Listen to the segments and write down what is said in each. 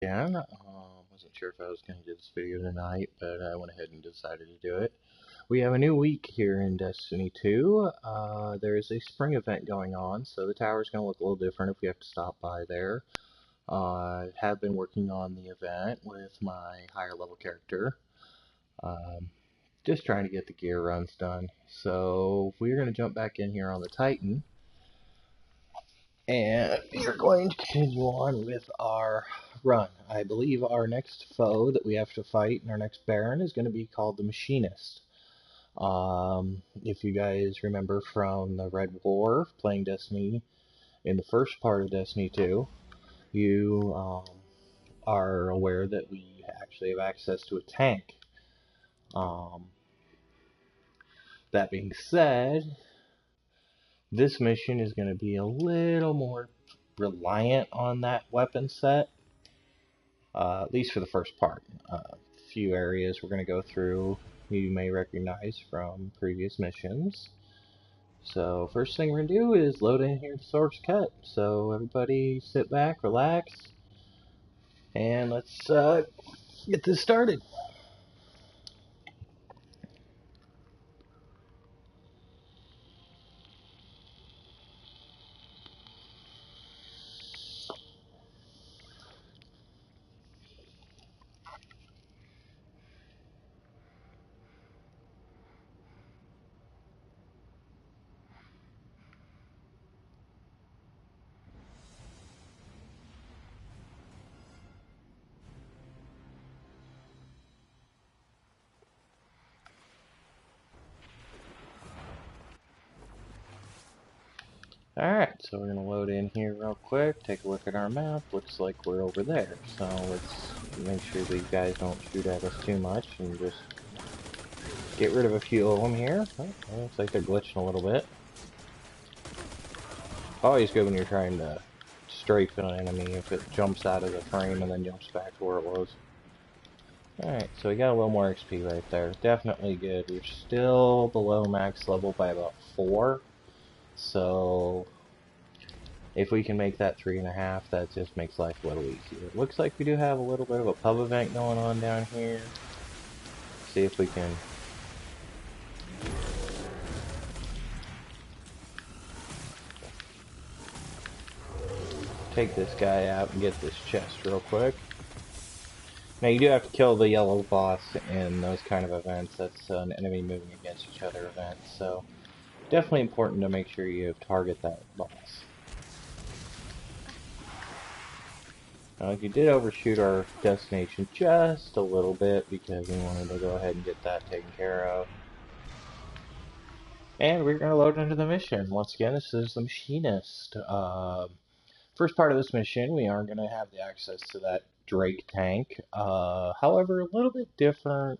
Yeah, wasn't sure if I was going to do this video tonight, but I went ahead and decided to do it. We have a new week here in Destiny 2. There is a spring event going on, so the tower's going to look a little different if we have to stop by there. I have been working on the event with my higher level character, um, just trying to get the gear runs done. So we're going to jump back in here on the Titan, and we are going to continue on with our run. I believe our next foe that we have to fight in our next Baron is going to be called the Machinist. If you guys remember from the Red War, playing Destiny in the first part of Destiny 2, you are aware that we actually have access to a tank. Um, that being said, this mission is going to be a little more reliant on that weapon set. At least for the first part. A few areas we're going to go through you may recognize from previous missions. So first thing we're going to do is load in here the source cut. So everybody sit back, relax, and let's get this started. Alright, so we're going to load in here real quick, take a look at our map. Looks like we're over there. So let's make sure these guys don't shoot at us too much and just get rid of a few of them here. Oh, looks like they're glitching a little bit. Always good when you're trying to strafe an enemy if it jumps out of the frame and then jumps back to where it was. Alright, so we got a little more XP right there. Definitely good. We're still below max level by about 4. So if we can make that 3.5, that just makes life a little easier. It looks like we do have a little bit of a pub event going on down here. See if we can take this guy out and get this chest real quick. Now you do have to kill the yellow boss in those kind of events. That's an enemy moving against each other event. So definitely important to make sure you target that boss. Now you did overshoot our destination just a little bit because we wanted to go ahead and get that taken care of. And we're going to load into the mission. Once again, this is the Machinist. First part of this mission, we are going to have the access to that Drake tank. However, a little bit different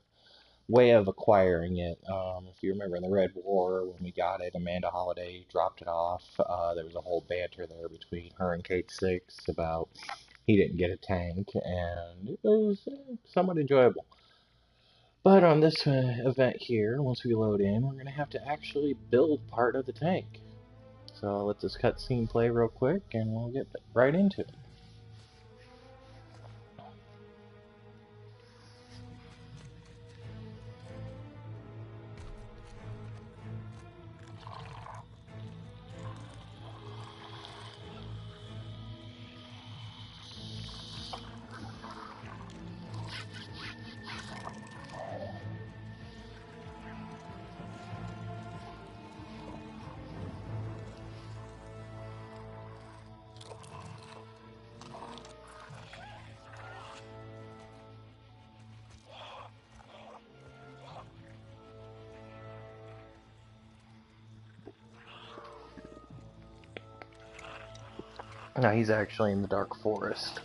way of acquiring it. If you remember in the Red War, when we got it, Amanda Holiday dropped it off. There was a whole banter there between her and Kate Six about he didn't get a tank, and it was somewhat enjoyable. But on this event here, once we load in, we're going to have to actually build part of the tank. So I'll let this cutscene play real quick, and we'll get right into it. Now he's actually in the Dark Forest,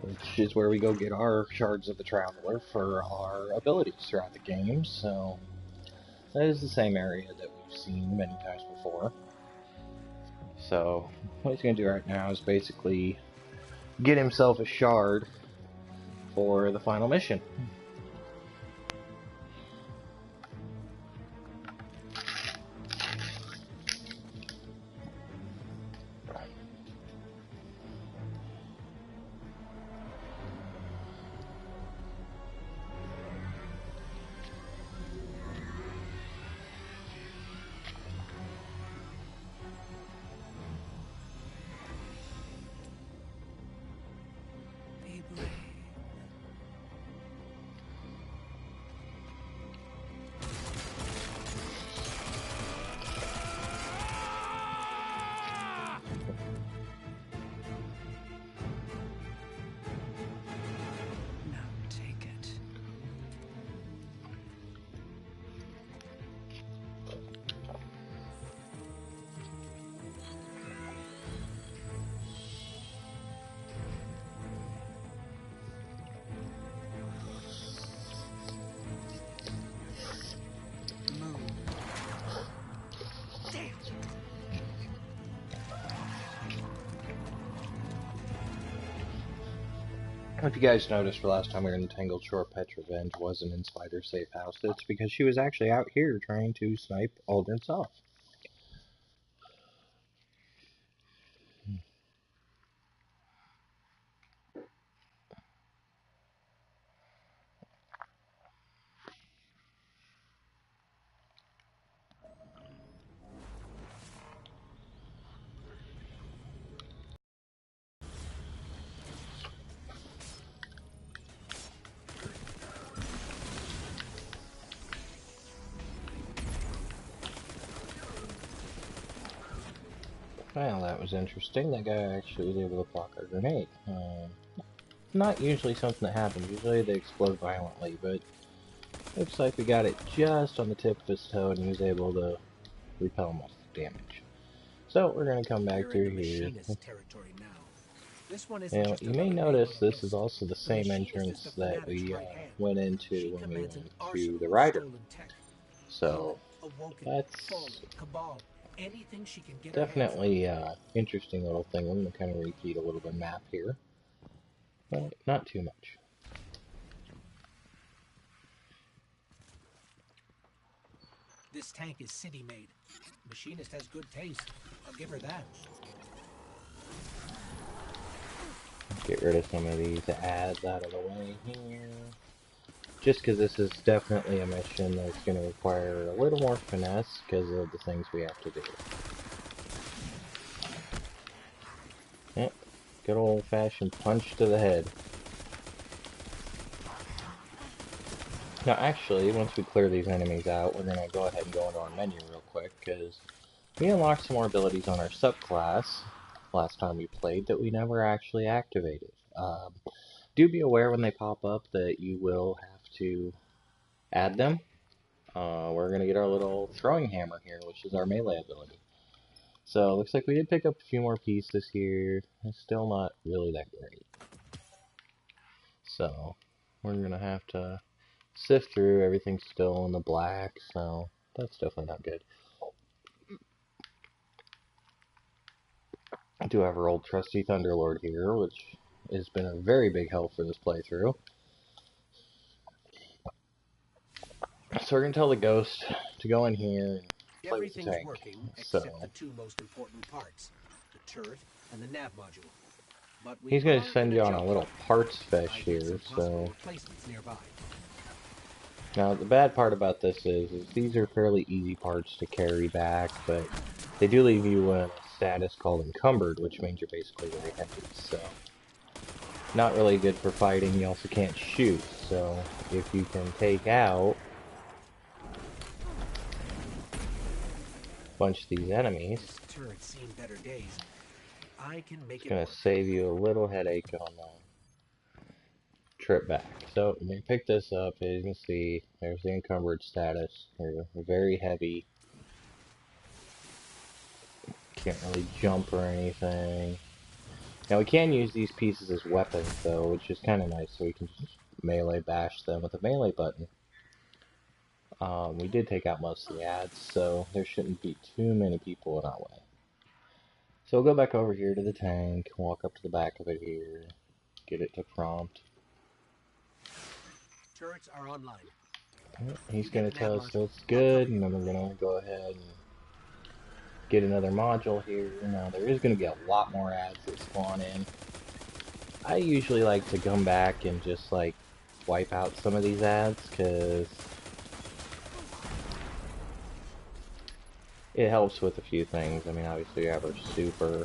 which is where we go get our Shards of the Traveler for our abilities throughout the game, so that is the same area that we've seen many times before. So what he's going to do right now is basically get himself a shard for the final mission. If you guys noticed the last time we were in the Tangled Shore, Petra Venge wasn't in Spider's safe house. It's because she was actually out here trying to snipe Aldrin's off. Well, that was interesting. That guy actually was able to block our grenade. Not usually something that happens. Usually they explode violently, but looks like we got it just on the tip of his toe and he was able to repel most damage. So we're going to come back through here. Now, you may notice this is also the same entrance that we went into when we went to the Rider. So that's definitely interesting little thing. I'm going to kind of repeat a little bit of map here, but not too much. This tank is city-made. Machinist has good taste. I'll give her that. Get rid of some of these ads out of the way here. Just because this is definitely a mission that's going to require a little more finesse because of the things we have to do. Yep, good old-fashioned punch to the head. Now actually, once we clear these enemies out, we're going to go ahead and go into our menu real quick, because we unlocked some more abilities on our subclass last time we played that we never actually activated. Do be aware when they pop up that you will have to add them. We're going to get our little throwing hammer here, which is our melee ability. So, looks like we did pick up a few more pieces here. It's still not really that great. So, we're going to have to sift through. Everything's still in the black, so that's definitely not good. I do have our old trusty Thunderlord here, which has been a very big help for this playthrough. So we're going to tell the ghost to go in here and play with the tank. Working except the two most important parts, the turret and the nav module. But he's going to send you on a little parts fetch here, so... Now, the bad part about this is these are fairly easy parts to carry back, but they do leave you in a status called encumbered, which means you're basically very heavy, so... Not really good for fighting. You also can't shoot, so if you can take out a bunch of these enemies, it's going to save you a little headache on the trip back. So when you pick this up, as you can see, there's the encumbered status. They're very heavy. Can't really jump or anything. Now we can use these pieces as weapons though, which is kind of nice, so we can just melee bash them with a melee button. We did take out most of the ads, so there shouldn't be too many people in our way. So we'll go back over here to the tank, walk up to the back of it here, get it to prompt. Turrets are online. He's going to tell us it's good, and then we're going to go ahead and get another module here. Now there is going to be a lot more ads that spawn in. I usually like to come back and just like wipe out some of these ads, because it helps with a few things. I mean, obviously we have our super,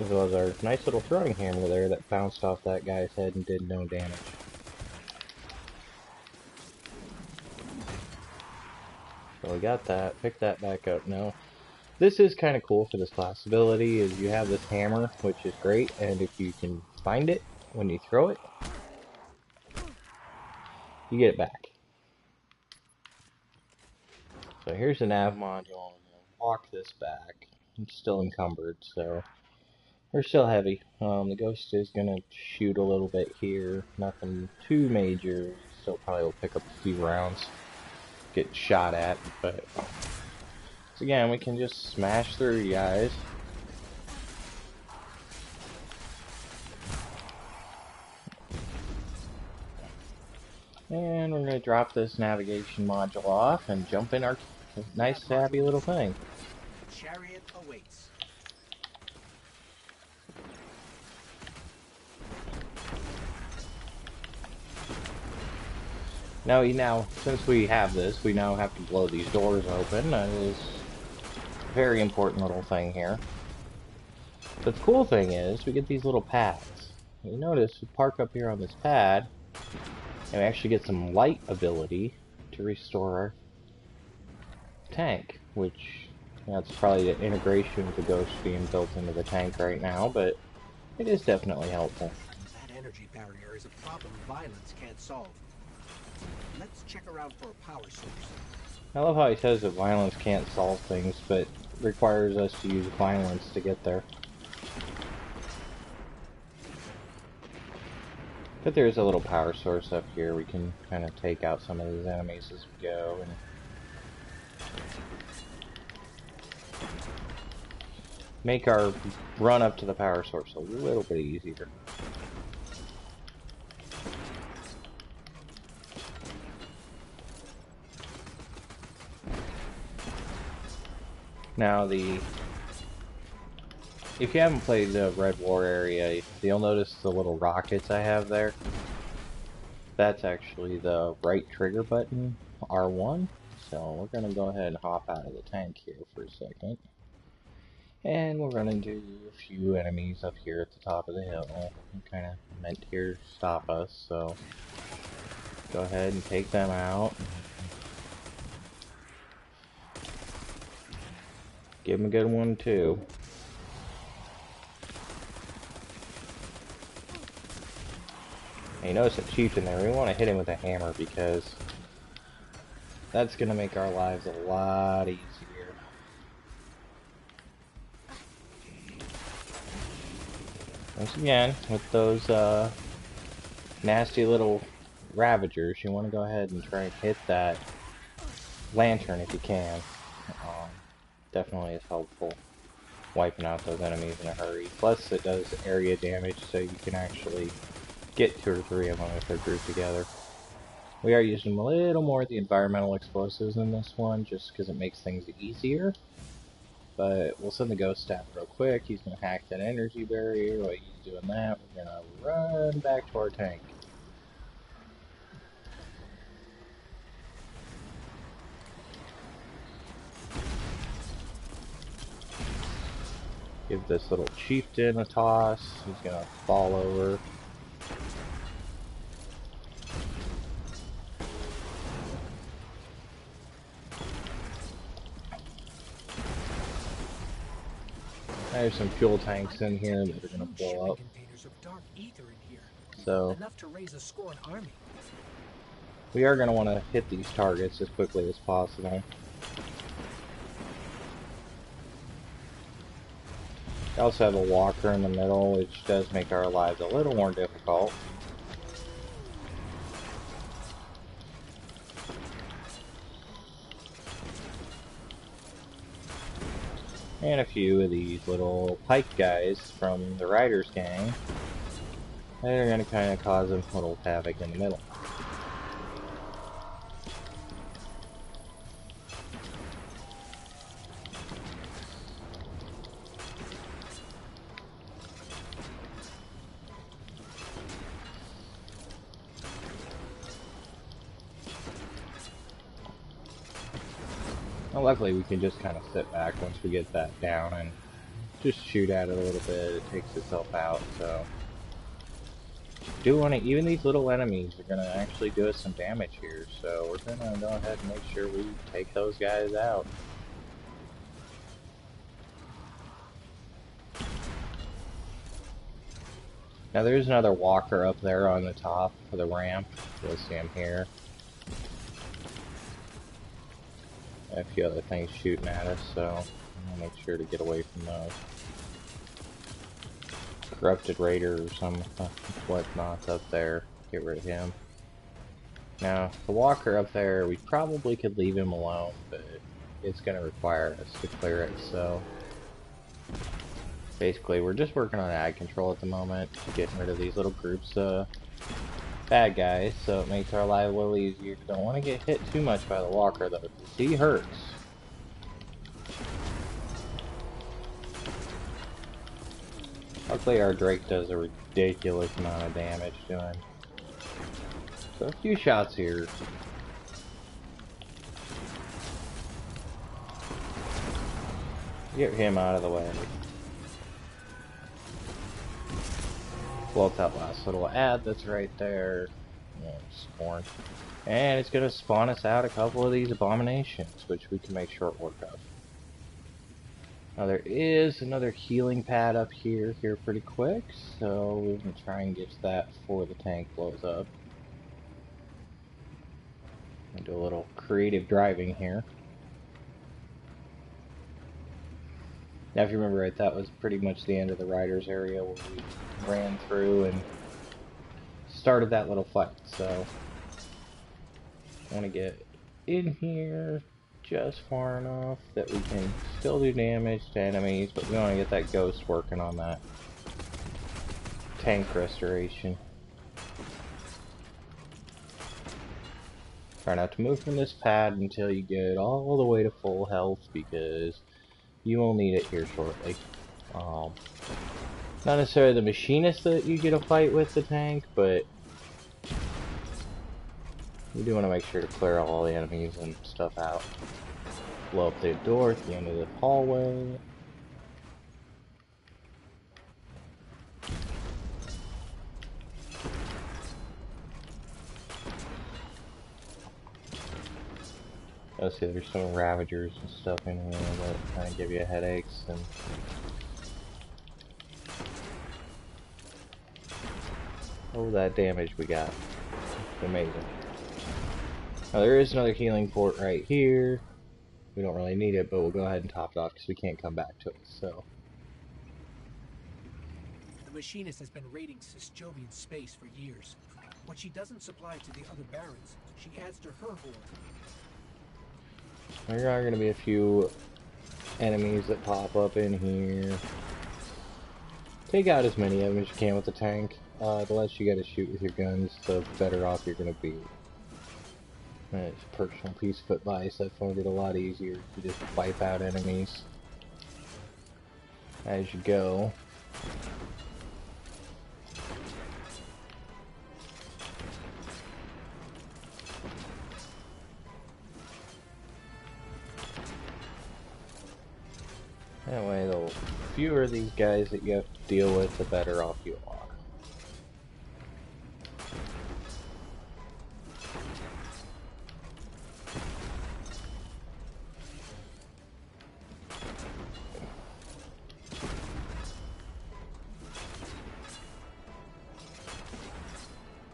as well as our nice little throwing hammer there that bounced off that guy's head and did no damage. So we got that, pick that back up now. This is kind of cool for this class ability, is you have this hammer, which is great, and if you can find it when you throw it, you get it back. So here's the nav module, and walk this back. It's still encumbered, so we're still heavy. The ghost is gonna shoot a little bit here, nothing too major, still probably will pick up a few rounds, get shot at, but so again, we can just smash through you guys. And we're going to drop this navigation module off and jump in our nice, happy little thing. The chariot awaits. Now, since we have this, we now have to blow these doors open. That is a very important little thing here. But the cool thing is, we get these little pads. You notice, we park up here on this pad, and we actually get some light ability to restore our tank, which, that's probably the integration with the Ghost being built into the tank right now, but it is definitely helpful. That energy barrier is a problem violence can't solve. Let's check around for a power source. I love how he says that violence can't solve things, but requires us to use violence to get there. But there's a little power source up here. We can kind of take out some of these enemies as we go. And make our run up to the power source a little bit easier. Now if you haven't played the Red War area, you'll notice the little rockets I have there. That's actually the right trigger button, R1. So we're going to go ahead and hop out of the tank here for a second. And we'll run into a few enemies up here at the top of the hill. They're kind of meant here to stop us, so go ahead and take them out. Give them a good one too. And you notice a chieftain there. We want to hit him with a hammer because that's going to make our lives a lot easier. Once again, with those nasty little Ravagers, you want to go ahead and try and hit that lantern if you can. Definitely is helpful wiping out those enemies in a hurry. Plus it does area damage, so you can actually get 2 or 3 of them if they're grouped together. We are using a little more of the environmental explosives in this one, just because it makes things easier. But we'll send the Ghost Staff real quick. He's going to hack that energy barrier. While he's doing that, we're going to run back to our tank. Give this little chieftain a toss. He's going to fall over. There's some fuel tanks in here that are going to blow up. So enough to raise a scorn army. We are going to want to hit these targets as quickly as possible. We also have a walker in the middle, which does make our lives a little more difficult. And a few of these little pike guys from the Riders gang. They're going to kind of cause a little havoc in the middle. Well, luckily we can just kind of sit back once we get that down and just shoot at it a little bit. It takes itself out, so do want to, even these little enemies are going to actually do us some damage here, so we're going to go ahead and make sure we take those guys out. Now there's another walker up there on the top of the ramp. You'll see him here. A few other things shooting at us, so I'll make sure to get away from those. Corrupted Raider or some whatnot's up there. Get rid of him. Now, the walker up there, we probably could leave him alone, but it's going to require us to clear it, so basically we're just working on ad control at the moment, getting rid of these little groups bad guys, so it makes our life a little easier. Don't want to get hit too much by the walker though, because he hurts. Luckily our Drake does a ridiculous amount of damage to him. So a few shots here. Get him out of the way. Blow up that last little ad that's right there. Yeah, spawn. And it's gonna spawn us out a couple of these abominations, which we can make short work of. Now there is another healing pad up here pretty quick, so we're gonna try and get to that before the tank blows up. Do a little creative driving here. Now if you remember right, that was pretty much the end of the riders area where we ran through and started that little fight, so I want to get in here just far enough that we can still do damage to enemies, but we want to get that ghost working on that tank restoration. Try not to move from this pad until you get all the way to full health, because you will need it here shortly. Not necessarily the machinist that you get a fight with the tank, but you do want to make sure to clear all the enemies and stuff out. Blow up the door at the end of the hallway. Let's see, there's some Ravagers and stuff in here that kind of give you headaches. And oh, that damage we got. It's amazing. Now there is another healing port right here. We don't really need it, but we'll go ahead and top it off because we can't come back to it, so. The Machinist has been raiding Sysjovian space for years. What she doesn't supply to the other Barons, she adds to her hoard. There are going to be a few enemies that pop up in here. Take out as many of them as you can with the tank. The less you got to shoot with your guns, the better off you're going to be. It's personal piece of advice. I found it a lot easier to just wipe out enemies as you go. That way, the fewer of these guys that you have to deal with, the better off you are.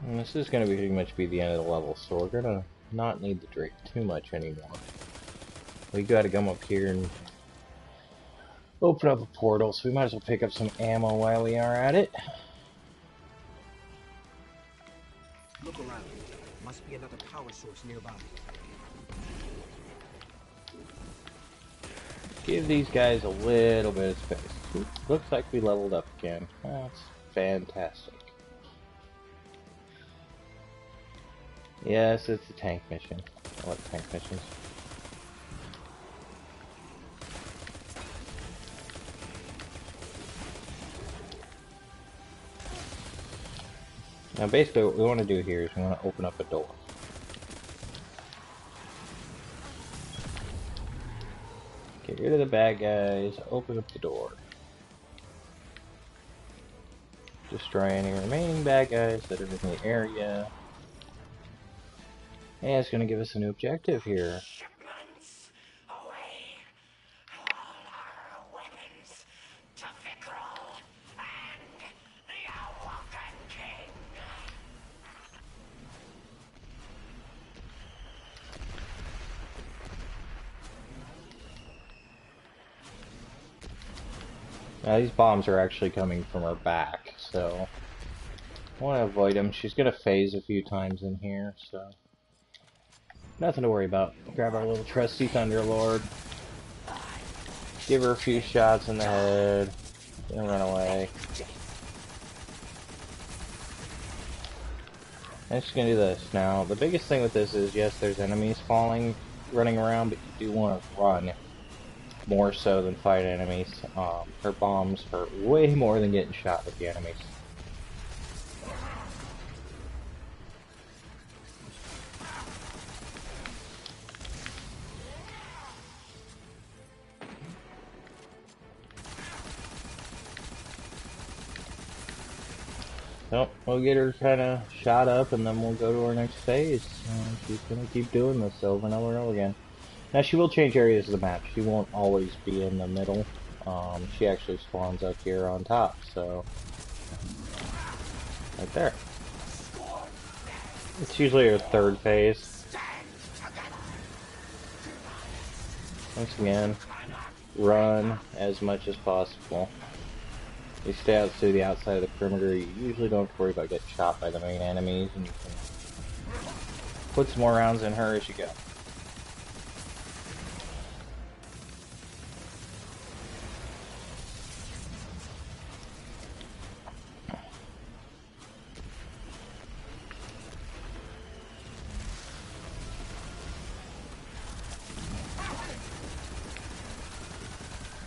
And this is going to pretty much be the end of the level, so we're going to not need the Drake too much anymore. We got to come up here and open up a portal, so we might as well pick up some ammo while we are at it. Look around. Must be another power source nearby. Give these guys a little bit of space. Ooh, looks like we leveled up again. That's fantastic. Yes, it's a tank mission. I like tank missions. Now basically what we want to do here is we want to open up a door. Get rid of the bad guys, open up the door. Destroy any remaining bad guys that are in the area. And it's going to give us a new objective here. Shipments away. All our weapons to Vickrell and the Awoken King. Now these bombs are actually coming from her back, so I want to avoid them. She's going to phase a few times in here, so nothing to worry about. Grab our little trusty Thunderlord, give her a few shots in the head, then run away. I'm just gonna do this. Now, the biggest thing with this is, yes, there's enemies running around, but you do want to run more so than fight enemies. Her bombs hurt way more than getting shot with the enemies. So, we'll get her kind of shot up, and then we'll go to our next phase. She's going to keep doing this over and over and over again. Now, she will change areas of the map. She won't always be in the middle. She actually spawns up here on top, so... right there. It's usually her third phase. Once again, run as much as possible. You stay out to the outside of the perimeter, you usually don't have to worry about getting shot by the main enemies, and you can put some more rounds in her as you go.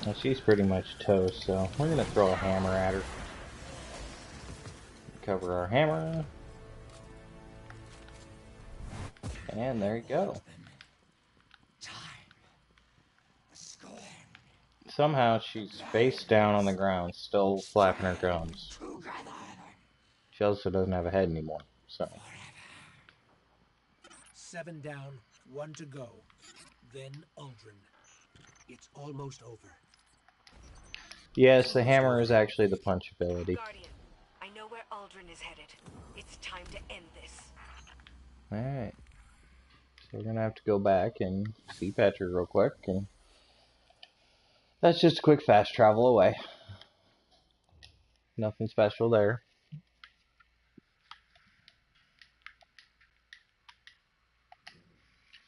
Well, she's pretty much toast, so we're going to throw a hammer at her. Cover our hammer. And there you go. Somehow she's face down on the ground, still flapping her gums. She also doesn't have a head anymore, so... 7 down, 1 to go. Then Uldren. It's almost over. Yes, the hammer is actually the punch ability. Guardian, I know where Uldren is headed. It's time to end this. Alright. So we're gonna have to go back and see Petra real quick, and that's just a quick fast travel away. Nothing special there.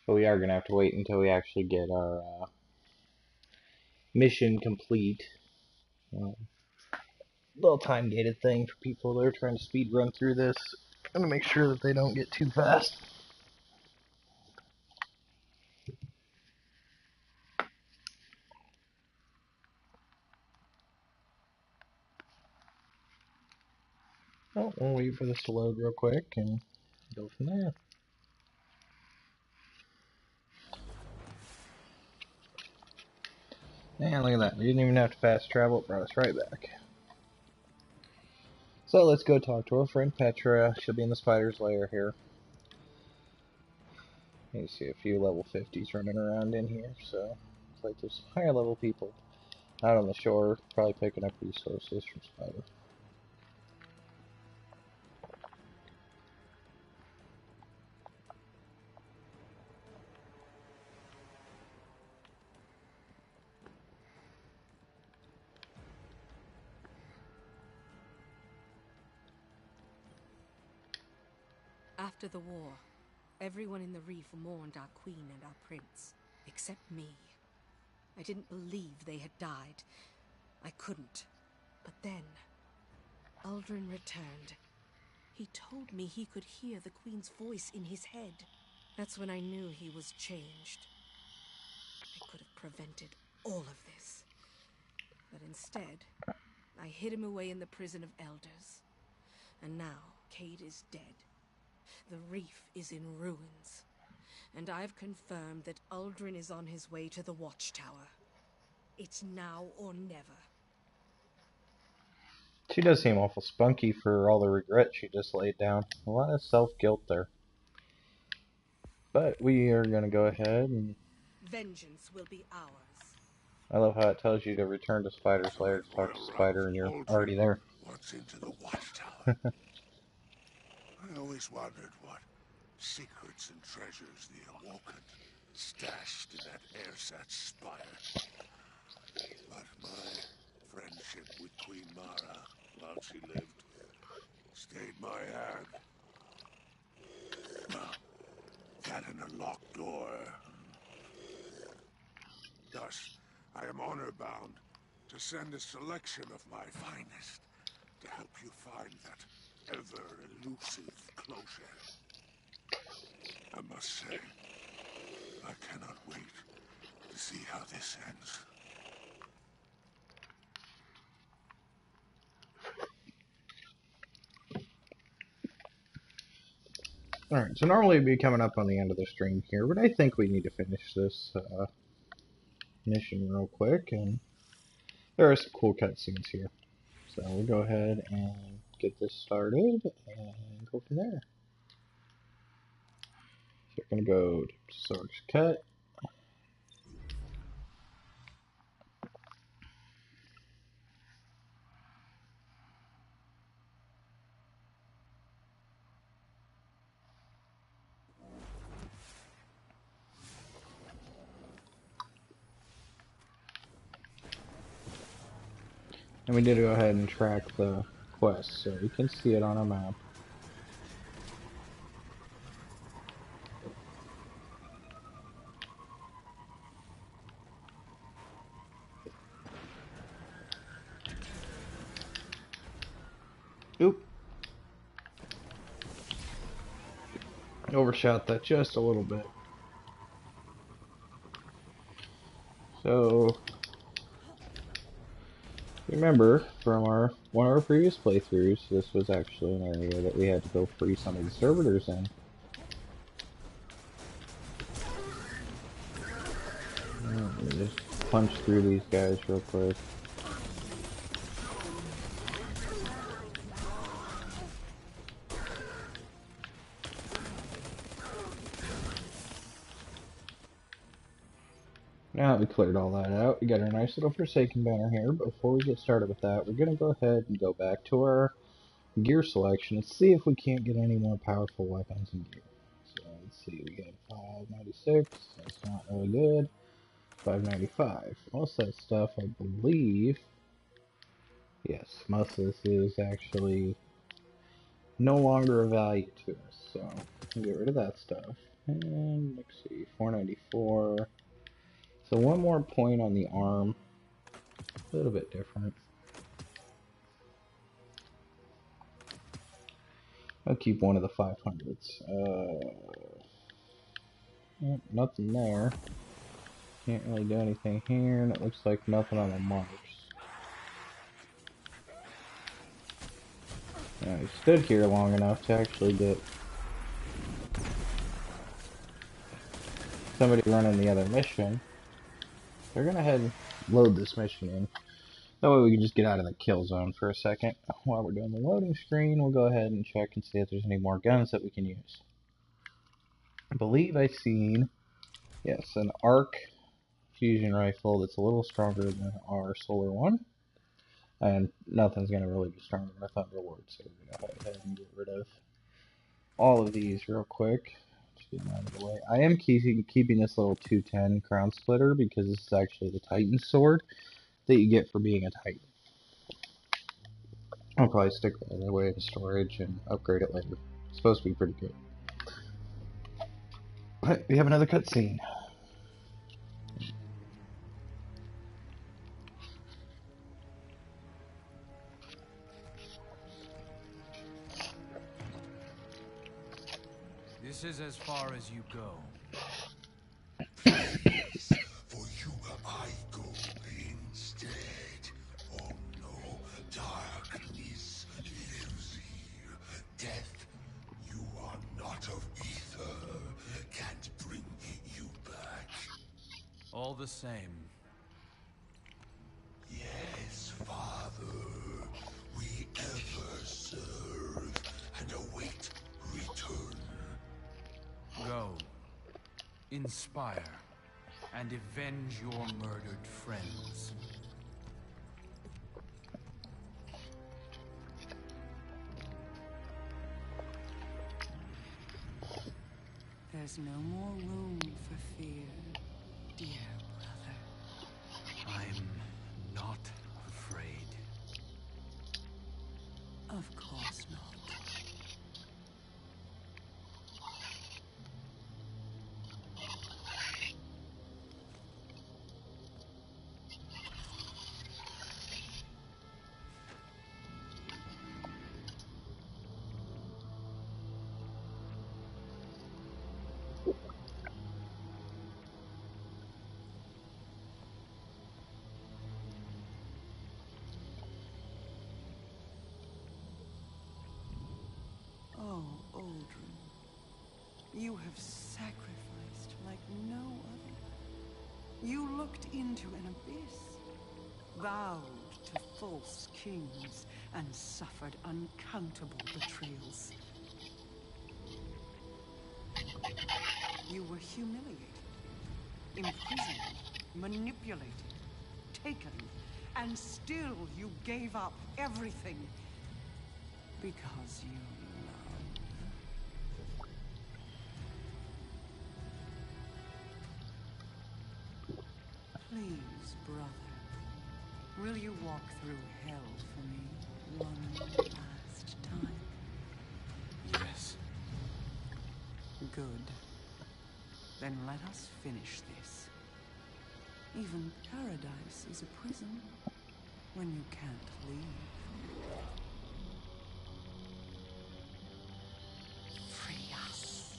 But we are gonna have to wait until we actually get our mission complete. Little time gated thing for people that are trying to speed run through this. I'm gonna make sure that they don't get too fast. Oh, we'll wait for this to load real quick and go from there. And look at that, we didn't even have to fast travel, it brought us right back. So let's go talk to our friend Petra. She'll be in the spider's lair here. You see a few level 50s running around in here, so looks like there's some higher level people out on the shore, probably picking up resources from Spider. After the war, everyone in the reef mourned our queen and our prince, except me. I didn't believe they had died. I couldn't. But then, Uldren returned. He told me he could hear the queen's voice in his head. That's when I knew he was changed. I could have prevented all of this. But instead, I hid him away in the prison of elders. And now, Cade is dead. The reef is in ruins, and I've confirmed that Uldren is on his way to the Watchtower. It's now or never. She does seem awful spunky for all the regret she just laid down. A lot of self-guilt there. But we are going to go ahead and... Vengeance will be ours. I love how it tells you to return to Spider's lair to talk to Spider, and you're already there. What's into the Watchtower? I always wondered what secrets and treasures the Awoken stashed in that airsat spire. But my friendship with Queen Mara, while she lived, stayed my hand. Well, that and a locked door. Thus, I am honor-bound to send a selection of my finest to help you find that ever-elusive closure. I must say, I cannot wait to see how this ends. Alright, so normally it'd be coming up on the end of the stream here, but I think we need to finish this mission real quick, and there are some cool cutscenes here. So we'll go ahead and get this started and go from there. So we're going to go to Zork's Cut. And we did go ahead and track the quest, so you can see it on a map. Oop. Overshot that just a little bit. So, remember from one of our previous playthroughs, this was actually an area that we had to go free some of the servitors in. Let me just punch through these guys real quick. Now that we cleared all that out, we got our nice little Forsaken banner here. But before we get started with that, we're going to go ahead and go back to our gear selection and see if we can't get any more powerful weapons and gear. So let's see, we got 596, that's not really good. 595. Most of that stuff, I believe, yes, most of this is actually no longer of value to us. So we'll get rid of that stuff. And let's see, 494. So one more point on the arm, a little bit different. I'll keep one of the 500s. Nothing there. Can't really do anything here, and it looks like nothing on the marks. I stood here long enough to actually get somebody running the other mission. They're gonna head and load this mission in. That way we can just get out of the kill zone for a second. While we're doing the loading screen, we'll go ahead and check and see if there's any more guns that we can use. I believe I've seen, yes, an arc fusion rifle that's a little stronger than our solar one. And nothing's going to really be stronger than a Thunderlord, so we're going to go ahead and get rid of all of these real quick. Just get them out of the way. I am keeping this little 210 Crown Splitter because this is actually the Titan sword that you get for being a Titan. I'll probably stick that away in storage and upgrade it later. It's supposed to be pretty good. But we have another cutscene. This is as far as you go. For you I go instead. Oh no, darkness lives here. Death, you are not of ether. Can't bring you back. All the same. Yes, Father. We ever serve and await return. Go. Inspire. And avenge your murdered friends. There's no more room for fear, dear brother. I'm not afraid. Of course not. You have sacrificed like no other. You looked into an abyss, vowed to false kings, and suffered uncountable betrayals. You were humiliated, imprisoned, manipulated, taken, and still you gave up everything because you loved. Please, brother, will you walk through hell for me one last time? Yes. Good. Then let us finish this. Even paradise is a prison when you can't leave. Free us.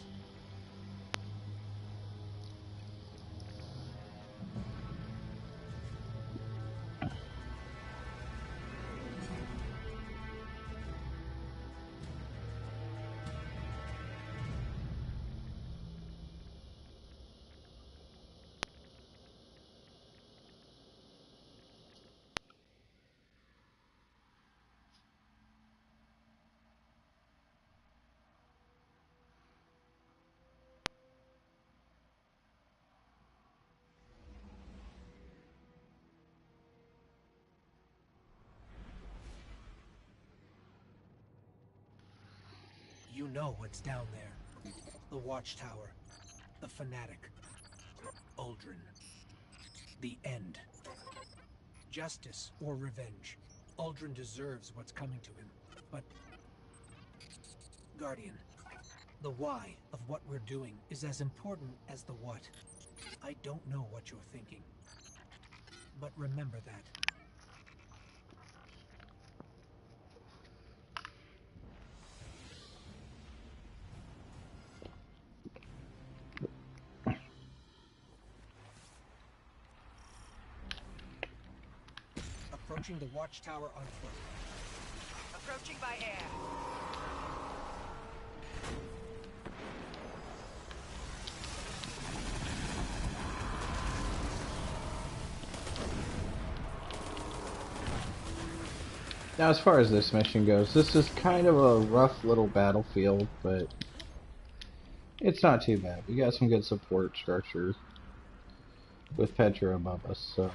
You know what's down there. The Watchtower. The Fanatic. Uldren. The end. Justice or revenge. Uldren deserves what's coming to him. But... Guardian, the why of what we're doing is as important as the what. I don't know what you're thinking. But remember that. Approaching the Watchtower on foot. Approaching by air. Now, as far as this mission goes, this is kind of a rough little battlefield, but it's not too bad. We got some good support structure with Petra above us, so...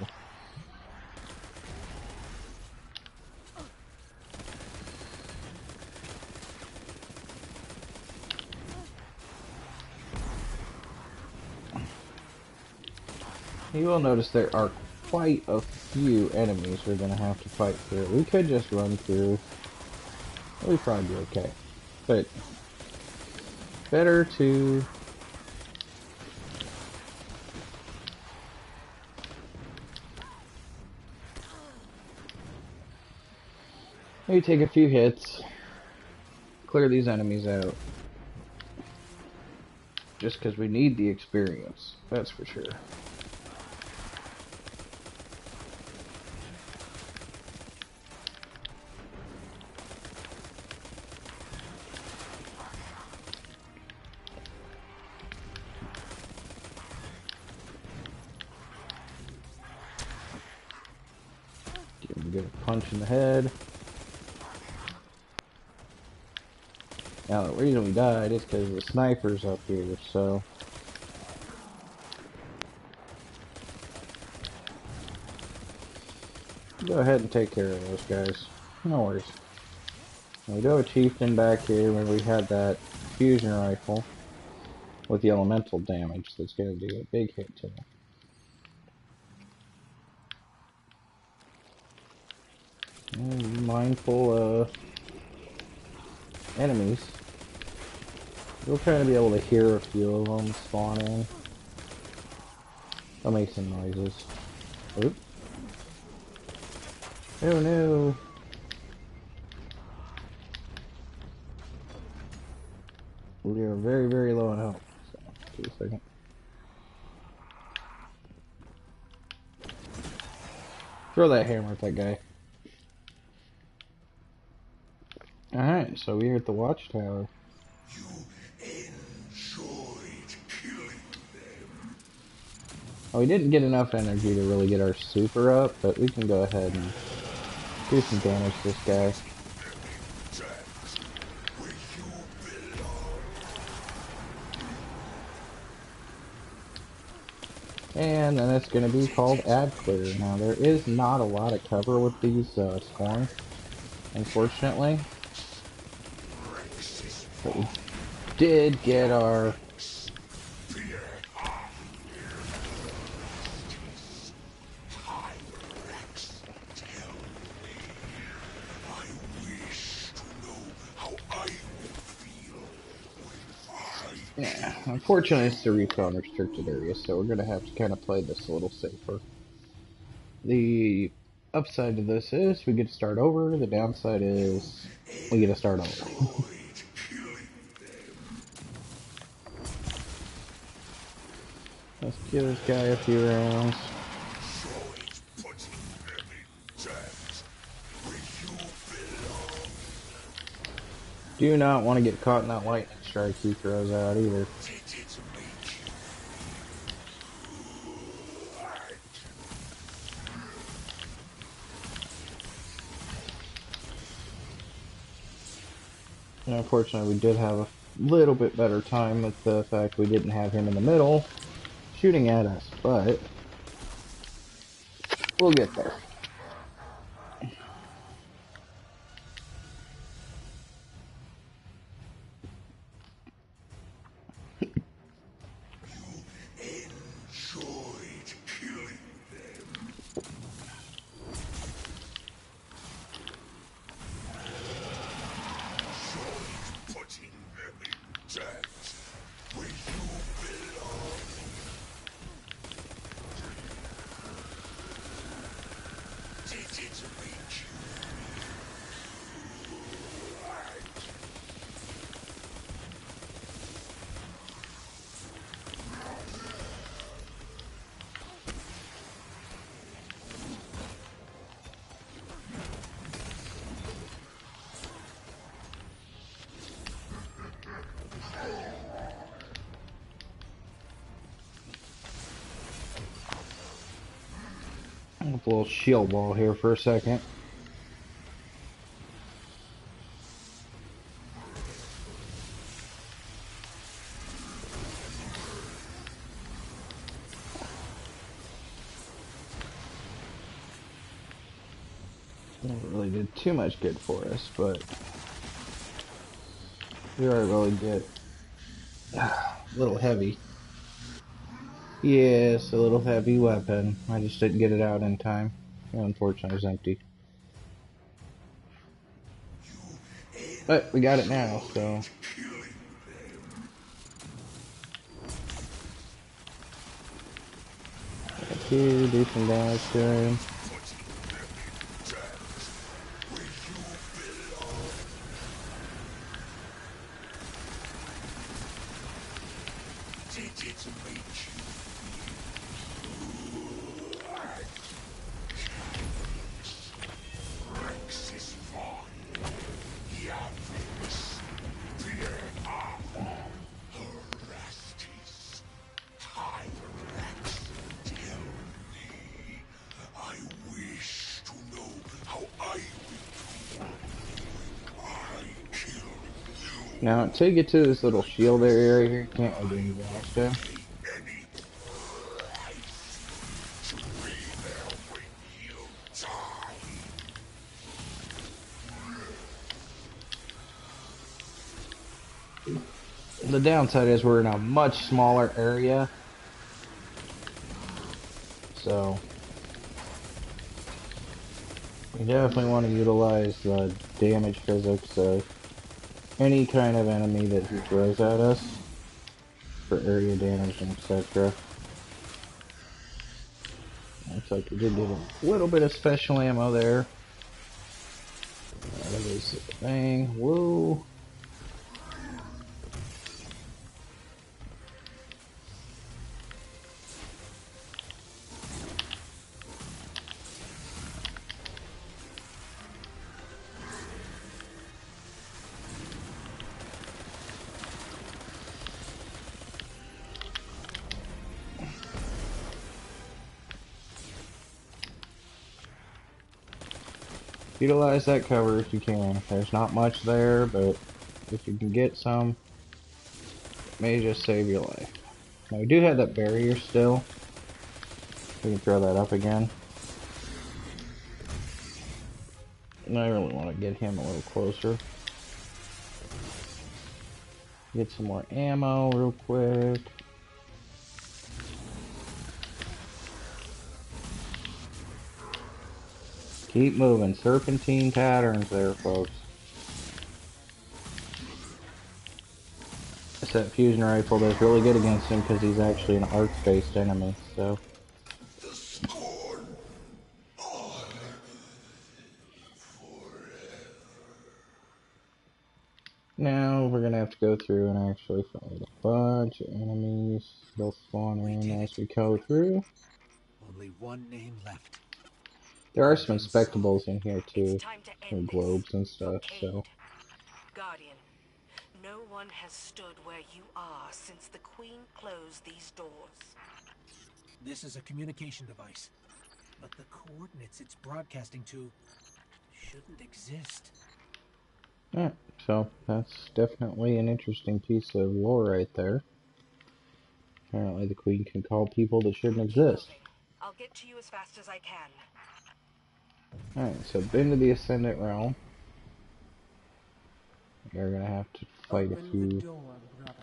You will notice there are quite a few enemies we're going to have to fight through. We could just run through. We'd probably be okay. But better to... maybe take a few hits. Clear these enemies out. Just because we need the experience. That's for sure. Get a punch in the head. Now the reason we died is because the sniper's up here, so... go ahead and take care of those guys. No worries. We do have a chieftain back here when we had that fusion rifle with the elemental damage that's going to do a big hit to him. And be mindful of enemies. You'll try to be able to hear a few of them spawning. They'll make some noises. Oop. Oh no! We are very, very low on health. So, give a second. Throw that hammer at that guy. Alright, so we're at the Watchtower. You enjoy Well, we didn't get enough energy to really get our super up, but we can go ahead and do some damage to this guy. And then it's going to be called Ad Clear. Now, there is not a lot of cover with these Scorn, unfortunately. But we did get our... Yeah, unfortunately it's a respawn restricted area, so we're going to have to kind of play this a little safer. The upside to this is we get to start over, the downside is we get to start over. Let's give this guy a few rounds. Do not want to get caught in that lightning strike he throws out either. And unfortunately, we did have a little bit better time with the fact we didn't have him in the middle shooting at us, but we'll get there. A little shield wall here for a second. Never really did too much good for us, but we are really good. A little heavy. Yes, a little heavy weapon. I just didn't get it out in time. Unfortunately, it's empty. But we got it now, so. Here, do some damage to him. Now, until you get to this little shield area here, you can't really do any damage to him. The downside is we're in a much smaller area, so we definitely want to utilize the damage physics of any kind of enemy that he throws at us for area damage and etc. Looks like we did get a little bit of special ammo there. That is the thing. Whoa. Utilize that cover if you can. There's not much there, but if you can get some, it may just save your life. Now we do have that barrier still. We can throw that up again. And I really want to get him a little closer. Get some more ammo real quick. Keep moving. Serpentine patterns there, folks. That fusion rifle does really good against him because he's actually an arc-based enemy, so. Now we're gonna have to go through and actually fight a bunch of enemies. They'll spawn in as we go through. Only one name left. There are some inspectables in here too, It's time to some end globes this. and stuff, so. Guardian, no one has stood where you are since the Queen closed these doors. This is a communication device, but the coordinates it's broadcasting to shouldn't exist. Yeah, so that's definitely an interesting piece of lore right there. Apparently the Queen can call people that shouldn't exist. I'll get to you as fast as I can. Alright, so been to the Ascendant Realm. You're gonna have to fight a few door, brother.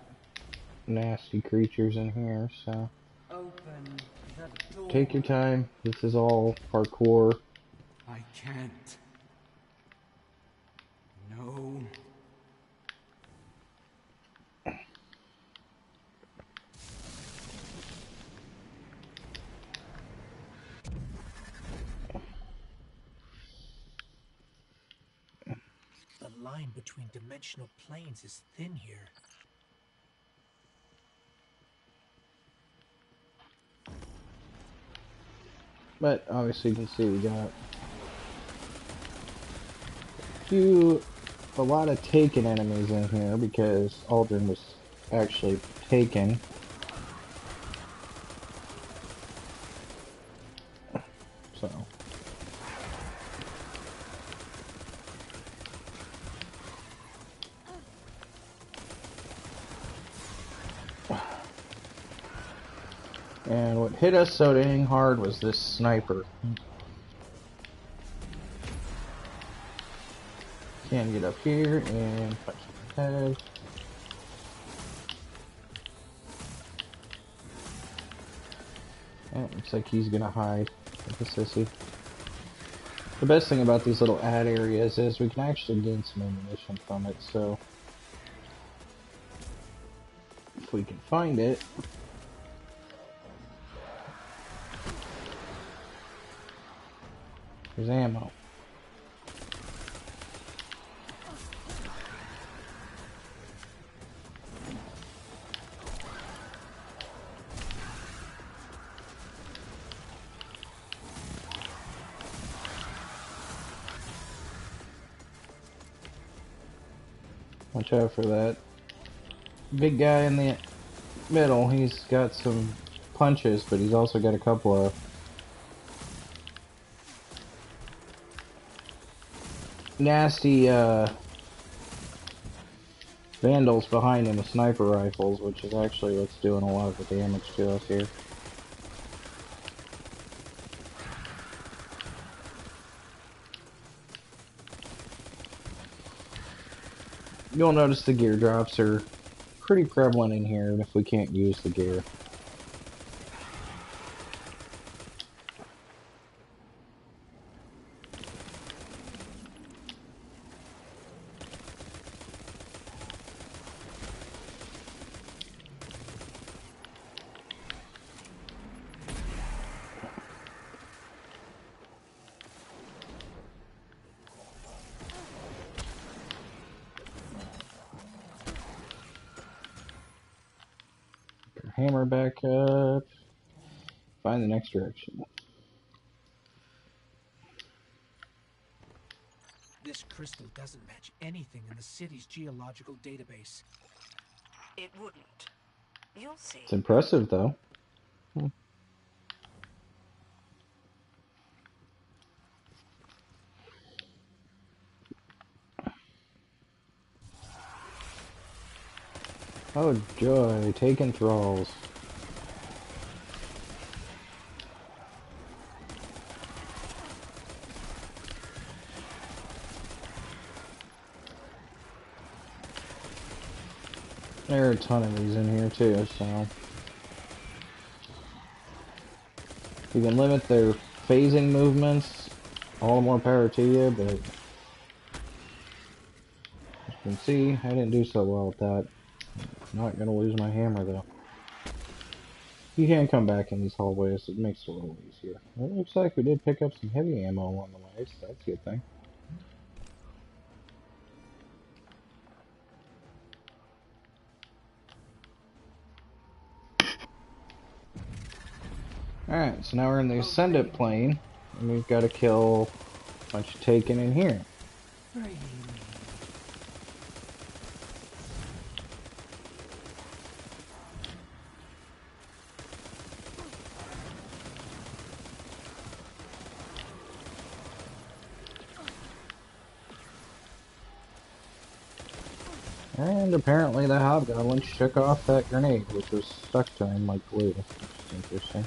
nasty creatures in here, so Open the door. take your time. This is all parkour. I can't. No. The line between dimensional planes is thin here. But obviously you can see we got a lot of taken enemies in here because Aldrin was actually taken. So. And what hit us so dang hard was this sniper. Can get up here and punch him in the head. Oh, looks like he's gonna hide like a sissy. The best thing about these little ad areas is we can actually gain some ammunition from it, so if we can find it. There's ammo. Watch out for that big guy in the middle. He's got some punches, but he's also got a couple of nasty vandals behind him with sniper rifles, which is actually what's doing a lot of the damage to us here. You'll notice the gear drops are pretty prevalent in here if we can't use the gear. Hammer back up. Find the next direction. This crystal doesn't match anything in the city's geological database. It wouldn't. You'll see. It's impressive, though. Oh joy, taking thralls. There are a ton of these in here too, so you can limit their phasing movements, all the more power to you, but as you can see, I didn't do so well with that. Not gonna lose my hammer though. You can come back in these hallways, it makes it a little easier. It looks like we did pick up some heavy ammo along the way, so that's a good thing. Alright, so now we're in the Ascendant plane, and we've got to kill a bunch of Taken in here. And apparently the Hobgoblin shook off that grenade, which was stuck to him like glue, which is interesting.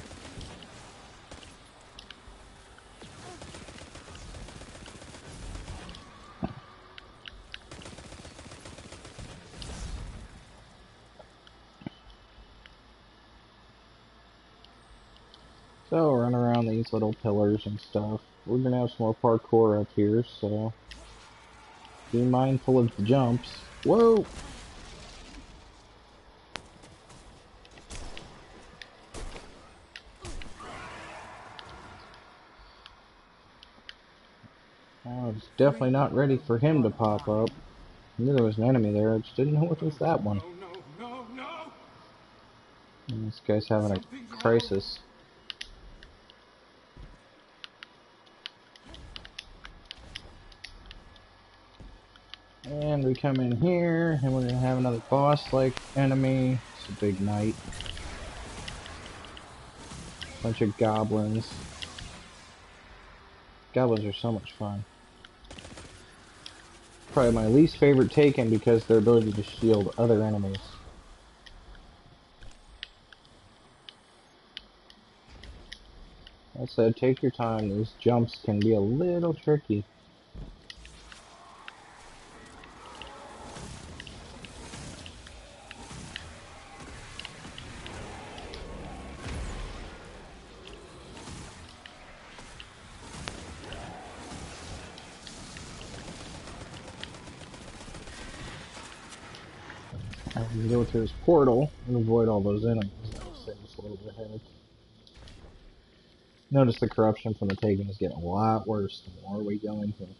So, run around these little pillars and stuff. We're gonna have some more parkour up here, so be mindful of the jumps. Whoa! I was definitely not ready for him to pop up. I knew there was an enemy there, I just didn't know it was that one. And this guy's having a crisis. And we come in here, and we're gonna have another boss-like enemy. It's a big knight. Bunch of goblins. Goblins are so much fun. Probably my least favorite Taken because their ability to shield other enemies. That said, take your time. These jumps can be a little tricky. I can go to his portal and avoid all those enemies. That'll save us a little bit ahead. Notice the corruption from the Taken is getting a lot worse the more we go into it.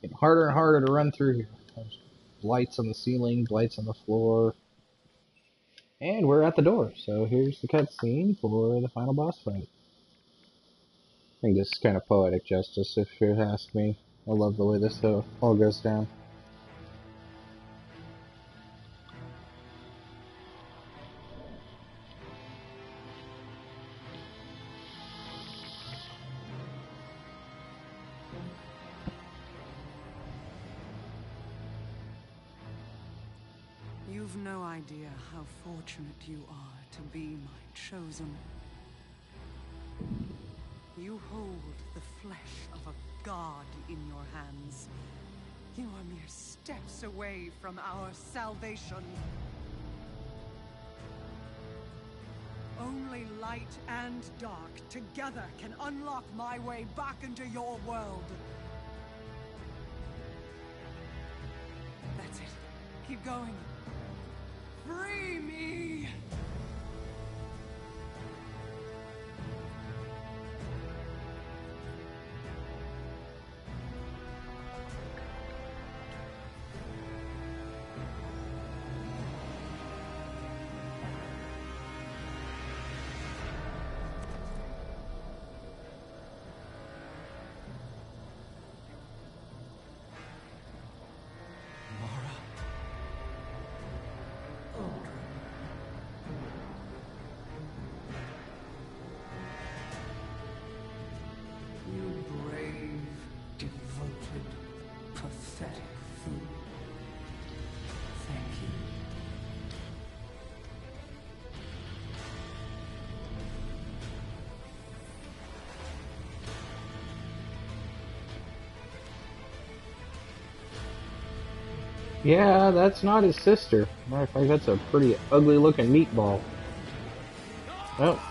Getting harder and harder to run through here. There's blights on the ceiling, blights on the floor. And we're at the door, so here's the cutscene for the final boss fight. I think this is kind of poetic justice, if you ask me. I love the way this all goes down. You've no idea how fortunate you are to be my chosen. You hold the flesh of a god in your hands. You are mere steps away from our salvation. Only light and dark together can unlock my way back into your world. That's it. Keep going. Free me! Yeah, that's not his sister. Matter of fact, that's a pretty ugly looking meatball. Oh.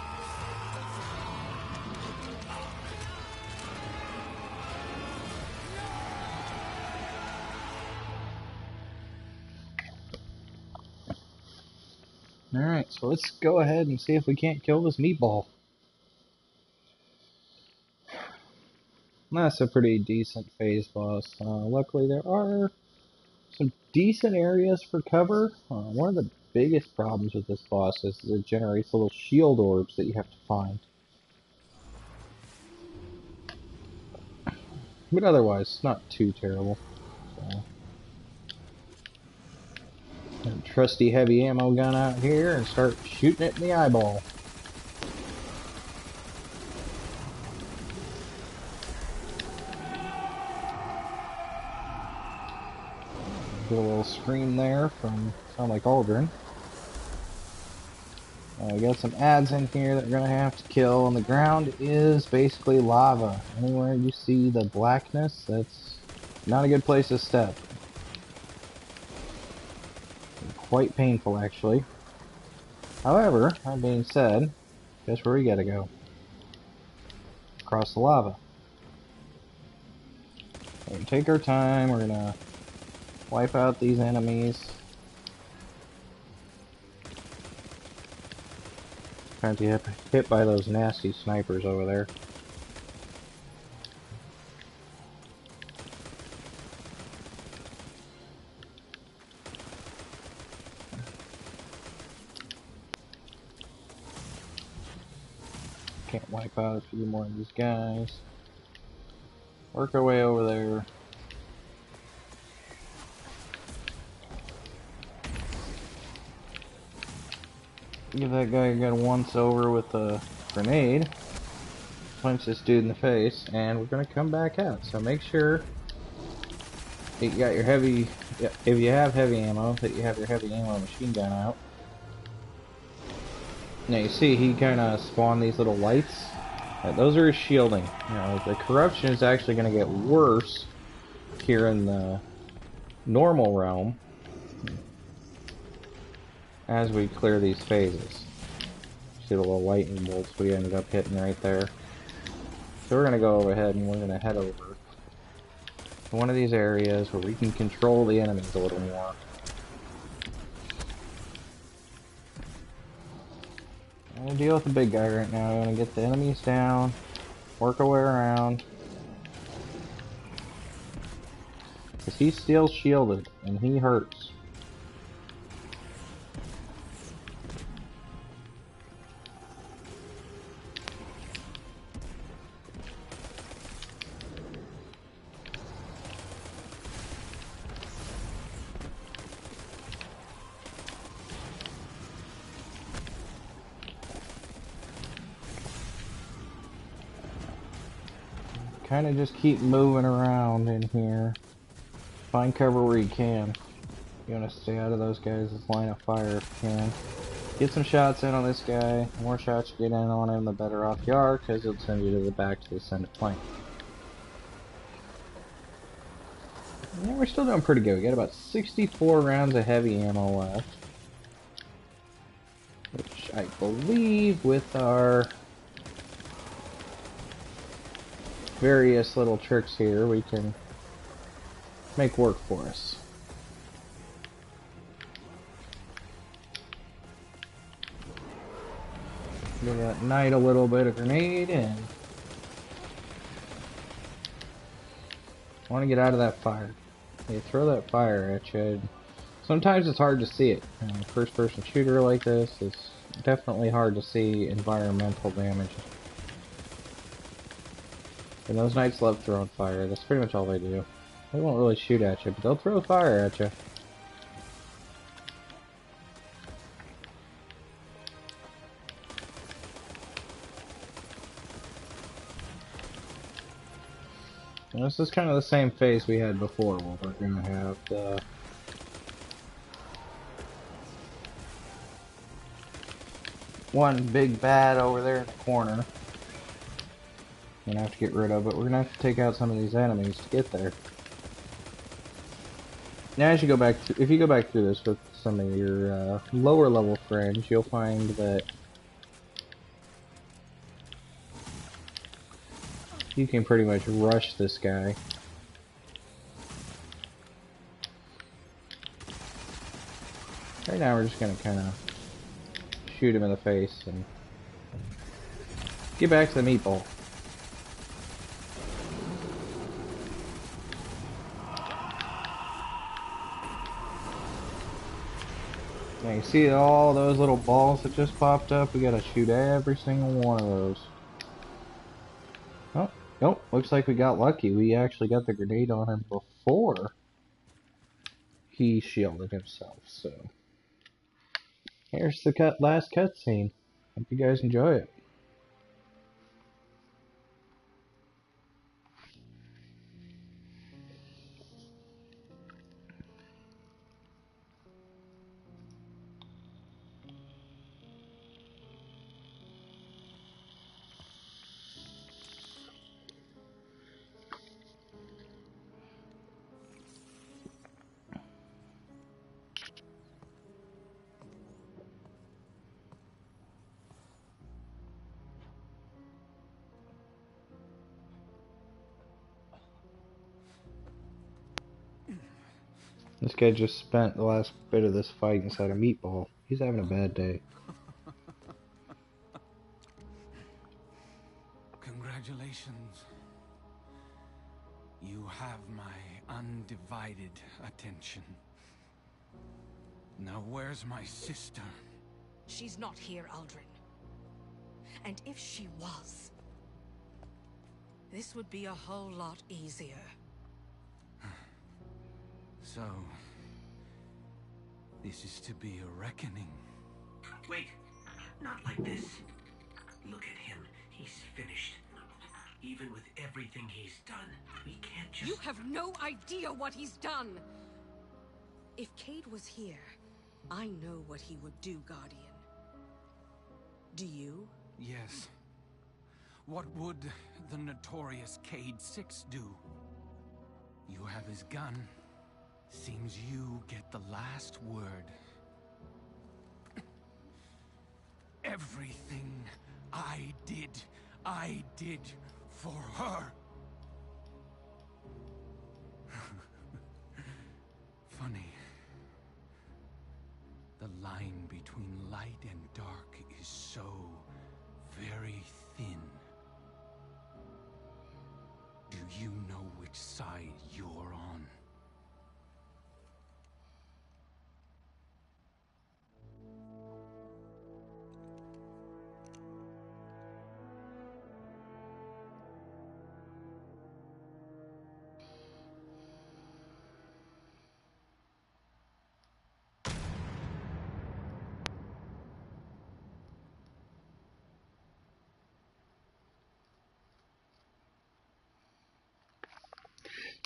Alright, so let's go ahead and see if we can't kill this meatball. That's a pretty decent phase boss. Luckily, there are some decent areas for cover. One of the biggest problems with this boss is it generates little shield orbs that you have to find. But otherwise, not too terrible. So, trusty heavy ammo gun out here and start shooting it in the eyeball. Get a little scream there from sound like Aldrin. We got some ads in here that we're gonna have to kill, and the ground is basically lava. Anywhere you see the blackness, that's not a good place to step. Quite painful, actually. However, that being said, guess where we gotta go? Across the lava. We're gonna take our time, we're gonna wipe out these enemies. Trying to get hit by those nasty snipers over there. Can't wipe out a few more of these guys. Work our way over there. Give that guy a good once over with a grenade. Punch this dude in the face, and we're gonna come back out. So make sure that you got your heavy, if you have heavy ammo, that you have your heavy ammo machine gun out. Now you see he kind of spawned these little lights. Those are his shielding. You know, the corruption is actually going to get worse here in the normal realm as we clear these phases. See the little lightning bolts we ended up hitting right there. So we're going to go ahead and we're going to head over to one of these areas where we can control the enemies a little more. I'm going to deal with the big guy right now. I'm going to get the enemies down, work our way around. Because he's still shielded, and he hurts. Kind of just keep moving around in here. Find cover where you can. You want to stay out of those guys' line of fire if you can. Get some shots in on this guy. The more shots you get in on him, the better off you are, because it'll send you to the back to the ascendant flank. Yeah, we're still doing pretty good. We got about 64 rounds of heavy ammo left. Which I believe with our various little tricks here, we can make work for us. Give that knight a little bit of grenade and want to get out of that fire. They throw that fire at you. Sometimes it's hard to see it. First person shooter like this, it's definitely hard to see environmental damage. And those knights love throwing fire. That's pretty much all they do. They won't really shoot at you, but they'll throw fire at you. And this is kind of the same phase we had before, where we're going to have the one big bad over there in the corner. We're going to have to get rid of it. We're going to have to take out some of these enemies to get there. Now, as you go back, if you go back through this with some of your lower level friends, you'll find that you can pretty much rush this guy. Right now, we're just gonna kind of shoot him in the face and get back to the meatball. Now you see all those little balls that just popped up? We gotta shoot every single one of those. Oh, nope, looks like we got lucky. We actually got the grenade on him before he shielded himself, so. Here's the last cutscene. Hope you guys enjoy it. This guy just spent the last bit of this fight inside a meatball. He's having a bad day. Congratulations. You have my undivided attention. Now where's my sister? She's not here, Aldrin. And if she was, this would be a whole lot easier. So, this is to be a reckoning. Wait, not like this. Look at him. He's finished. Even with everything he's done, we can't just... You have no idea what he's done! If Cayde was here, I know what he would do, Guardian. Do you? Yes. What would the notorious Cayde Six do? You have his gun. Seems you get the last word. Everything I did for her. Funny. The line between light and dark is so very thin. Do you know which side you're on?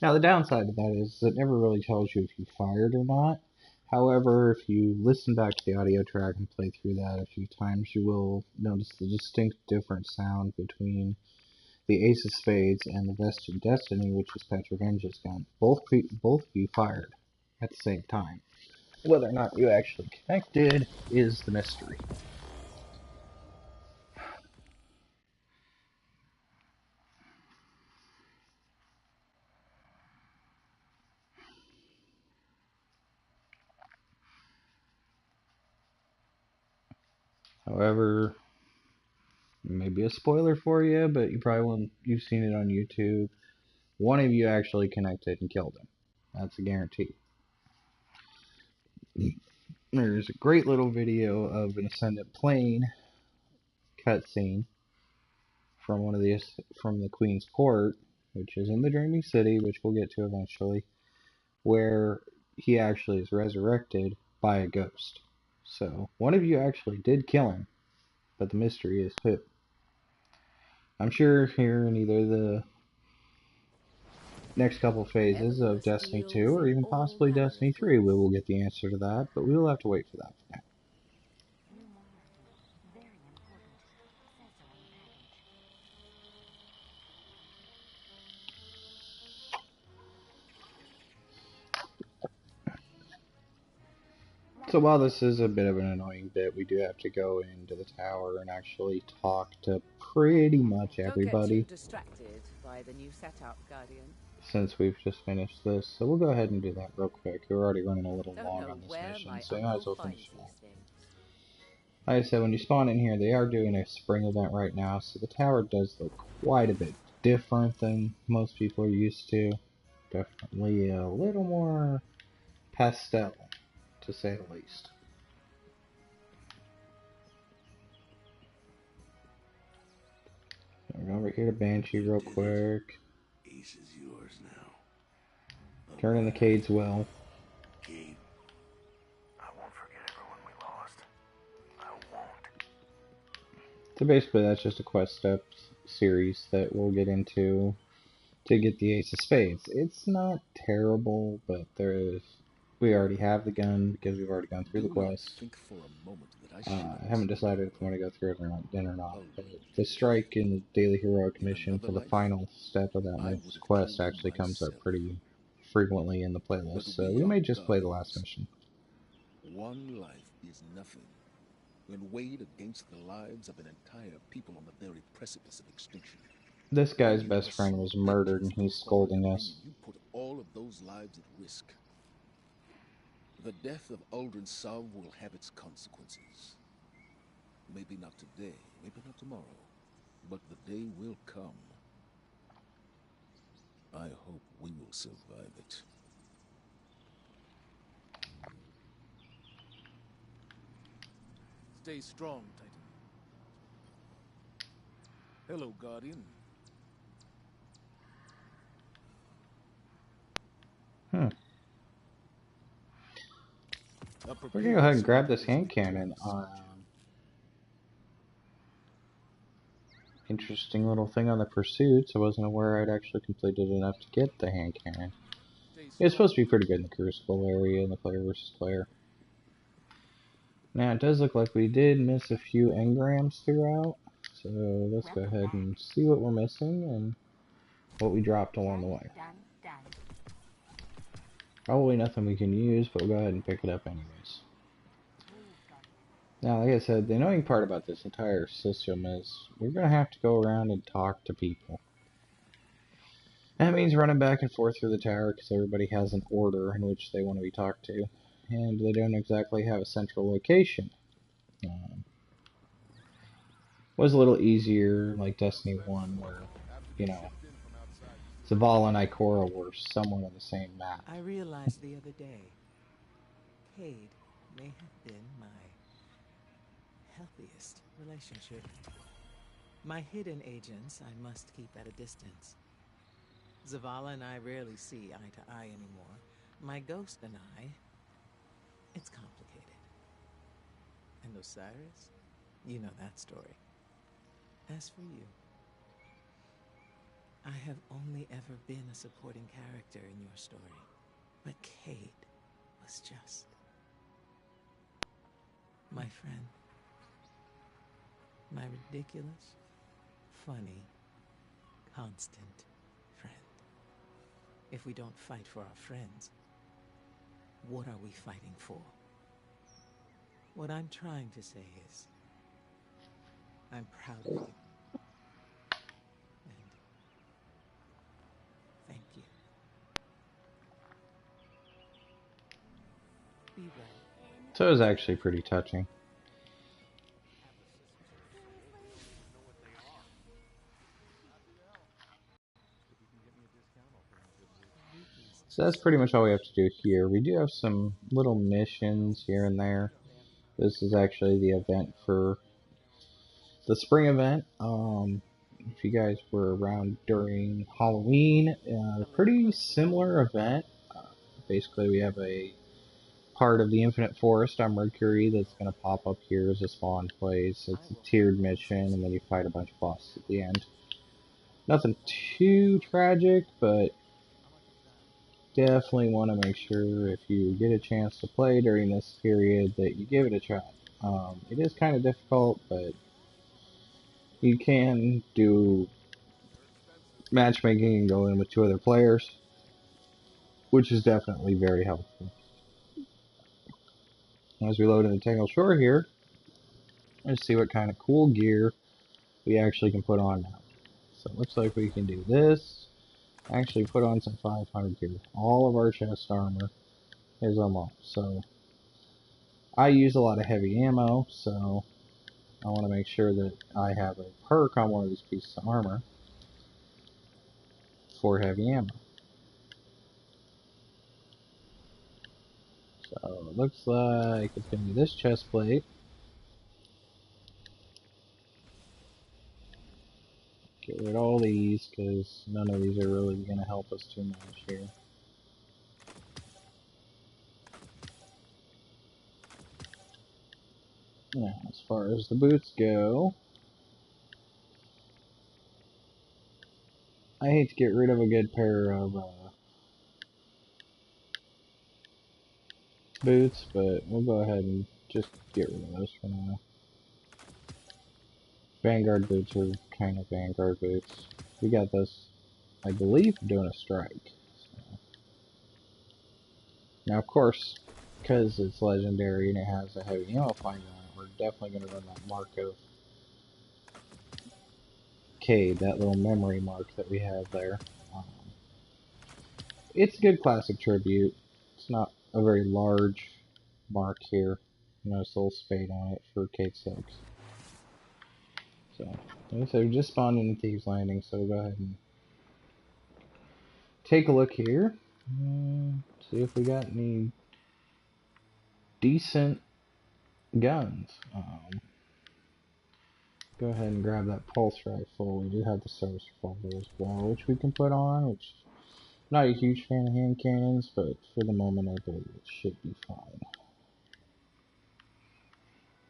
Now, the downside of that is it never really tells you if you fired or not. However, if you listen back to the audio track and play through that a few times, you will notice the distinct different sound between the Ace of Spades and the Vested Destiny, which is Petrovenge's gun. Both of you fired at the same time. Whether or not you actually connected is the mystery. However, maybe a spoiler for you, but you probably won't. You've seen it on YouTube. One of you actually connected and killed him. That's a guarantee. There's a great little video of an Ascendant plane cutscene from from the Queen's Court, which is in the Dreaming City, which we'll get to eventually, where he actually is resurrected by a ghost. So one of you actually did kill him, but the mystery is who. I'm sure here in either the next couple phases of Destiny 2 or even possibly Destiny 3 we will get the answer to that, but we will have to wait for that for now. So while this is a bit of an annoying bit, we do have to go into the tower and actually talk to pretty much everybody. Don't get too distracted by the new setup, Guardian. Since we've just finished this, so we'll go ahead and do that real quick. We're already running a little Don't long know on this where mission, my so we might as well uncle finish finds that. these things. Like I said, when you spawn in here, they are doing a spring event right now, so the tower does look quite a bit different than most people are used to. Definitely a little more pastel, to say the least. We're over here to Banshee real quick. Ace is yours now. Turn in the Cade's well. Cade. I won't forget everyone we lost. I won't. So basically that's just a quest step series that we'll get into to get the Ace of Spades. It's not terrible, but we already have the gun because we've already gone through the quest. Think for a moment that I haven't decided if I want to go through it or not. But the strike and the daily heroic mission for the final step of that quest actually comes up pretty frequently in the playlist, so we may just play the last mission. One life is nothing when weighed against the lives of an entire people on the very precipice of extinction. This guy's best friend was murdered and he's scolding us. You put all of those lives at risk. The death of Uldren Sov will have its consequences. Maybe not today, maybe not tomorrow, but the day will come. I hope we will survive it. Stay strong, Titan. Hello, Guardian. We're gonna go ahead and grab this hand cannon. Interesting little thing on the pursuits. I wasn't aware I'd actually completed enough to get the hand cannon. It's supposed to be pretty good in the Crucible area in the player versus player. Now it does look like we did miss a few engrams throughout, so let's go ahead and see what we're missing and what we dropped along the way. Probably nothing we can use, but we'll go ahead and pick it up anyways. Now, like I said, the annoying part about this entire system is we're going to have to go around and talk to people. That means running back and forth through the tower because everybody has an order in which they want to be talked to, and they don't exactly have a central location. Was a little easier, like Destiny 1, where, you know, Zavala and Ikora were somewhat on the same map. I realized the other day, Cade may have been my healthiest relationship. My hidden agents I must keep at a distance. Zavala and I rarely see eye to eye anymore. My ghost and I, it's complicated. And Osiris, you know that story. As for you, I have only ever been a supporting character in your story, but Cade was just my friend. My ridiculous, funny, constant friend. If we don't fight for our friends, what are we fighting for? What I'm trying to say is, I'm proud of you. And thank you. Be well. So it was actually pretty touching. So that's pretty much all we have to do here. We do have some little missions here and there. This is actually the event for the spring event. If you guys were around during Halloween, pretty similar event. Basically, we have a part of the Infinite Forest on Mercury that's going to pop up here as a spawn place. It's a tiered mission, and then you fight a bunch of bosses at the end. Nothing too tragic, but definitely want to make sure if you get a chance to play during this period that you give it a try. It is kind of difficult, but you can do matchmaking and go in with 2 other players, which is definitely very helpful. as we load in the Tangled Shore here, let's see what kind of cool gear we actually can put on now. So it looks like we can do this. Actually put on some 500 gear. All of our chest armor is unlocked. So I use a lot of heavy ammo, so I want to make sure that I have a perk on one of these pieces of armor for heavy ammo. So it looks like it's going to be this chest plate. Get rid of all these, because none of these are really going to help us too much here. Now, as far as the boots go, I hate to get rid of a good pair of boots, but we'll go ahead and just get rid of those for now. Vanguard boots are kind of Vanguard boots. We got this, I believe, doing a strike. So. Now, of course, because it's legendary and it has a heavy ammo finder on it, we're definitely going to run that mark of Cayde, that little memory mark that we have there. It's a good classic tribute. It's not a very large mark here. Notice a little spade on it for Cayde 6. So, like I said, we just spawned in Thieves Landing, so we'll go ahead and take a look here. See if we got any decent guns. Go ahead and grab that pulse rifle. We do have the service revolver as well, which we can put on, which I'm not a huge fan of hand cannons, but for the moment I believe it should be fine.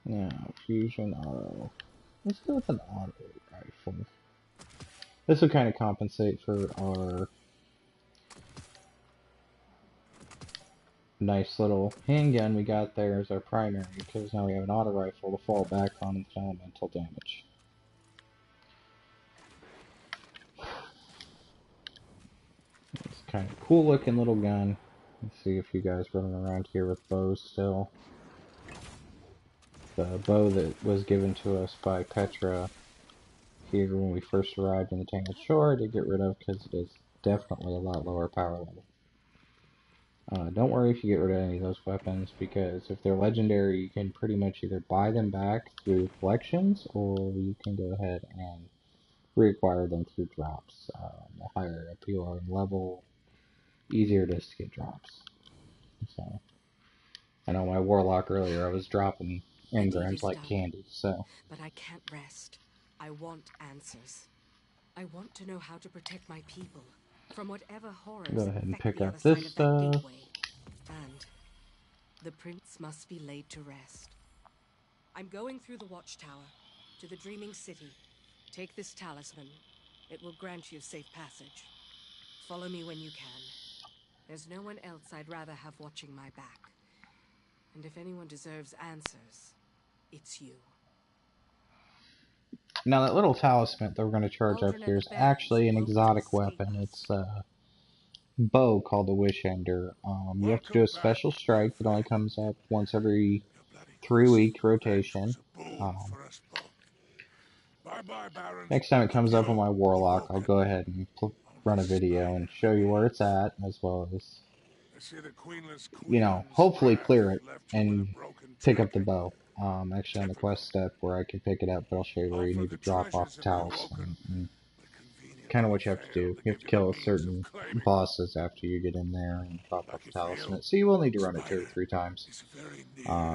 Now, fusion auto. Let's go with an auto rifle. This will kind of compensate for our nice little handgun we got there as our primary, because now we have an auto rifle to fall back on with elemental damage. It's kind of cool looking little gun. Let's see if you guys running around here with bows still. The bow that was given to us by Petra here when we first arrived in the Tangled Shore I did get rid of because it is definitely a lot lower power level. Don't worry if you get rid of any of those weapons, because if they're legendary you can pretty much either buy them back through collections or you can go ahead and reacquire them through drops. The higher up you are in level, easier it is to get drops. So, I know my Warlock earlier I was dropping engrams like candy, so. But I can't rest. I want answers. I want to know how to protect my people from whatever horrors go ahead and affect pick the up other this side of stuff. that gateway. And the prince must be laid to rest. I'm going through the watchtower to the Dreaming City. Take this talisman. It will grant you safe passage. Follow me when you can. There's no one else I'd rather have watching my back. And if anyone deserves answers, it's you. Now that little talisman that we're going to charge up here is actually an exotic weapon. It's a bow called the Wish Ender. You have to do a special strike that only comes up once every 3-week rotation. Next time it comes up on my Warlock, I'll go ahead and run a video and show you where it's at, as well as, you know, hopefully clear it and pick up the bow. Actually on the quest step where I can pick it up, but I'll show you where you need to drop off the talisman and kind of what you have to do. You have to kill certain bosses after you get in there and drop off the talisman. So you will need to run it 2 or 3 times.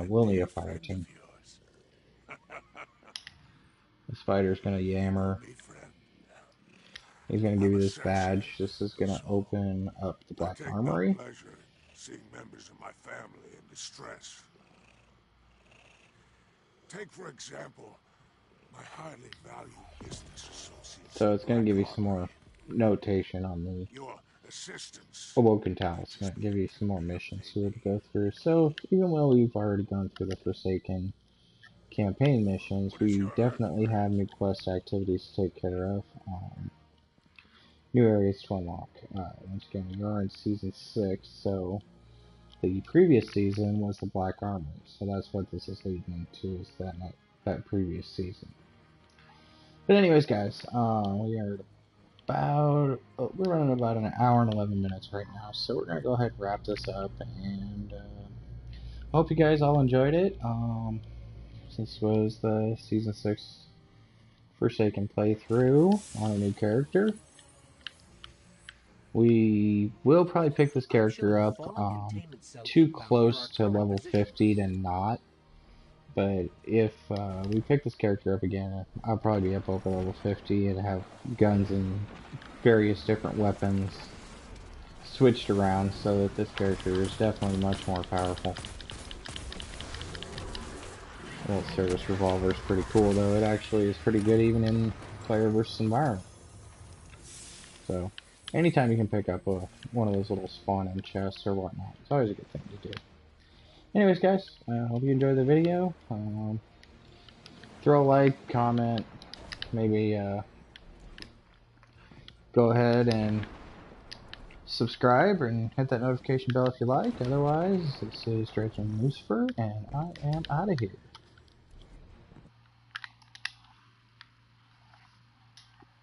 We'll need a fire team. The spider's going to yammer. He's going to give you this badge. This is going to open up the Black Armory. Seeing members of my family in distress. Take, for example, my highly valued business associate. So it's going to give you some more notation on the Awoken Talisman. Give you some more missions here to go through. So even though we've already gone through the Forsaken campaign missions, we definitely have new quest activities to take care of. New areas to unlock. Once again, we are in Season 6, so the previous season was the Black Armor. So that's what this is leading into, is that previous season. But anyways, guys, we are we're running about an hour and 11 minutes right now, so we're gonna go ahead and wrap this up, and hope you guys all enjoyed it. This was the Season 6 Forsaken playthrough on a new character. We will probably pick this character up too close to level 50 to not. But if we pick this character up again, I'll probably be up over level 50 and have guns and various different weapons switched around so that this character is definitely much more powerful. Well, Service Revolver is pretty cool, though. It actually is pretty good even in player versus environment. So, anytime you can pick up one of those little spawn-in chests or whatnot, it's always a good thing to do. Anyways, guys, I hope you enjoyed the video. Throw a like, comment, maybe go ahead and subscribe and hit that notification bell if you like. Otherwise, this is Dredgen Lucifer, and I am out of here.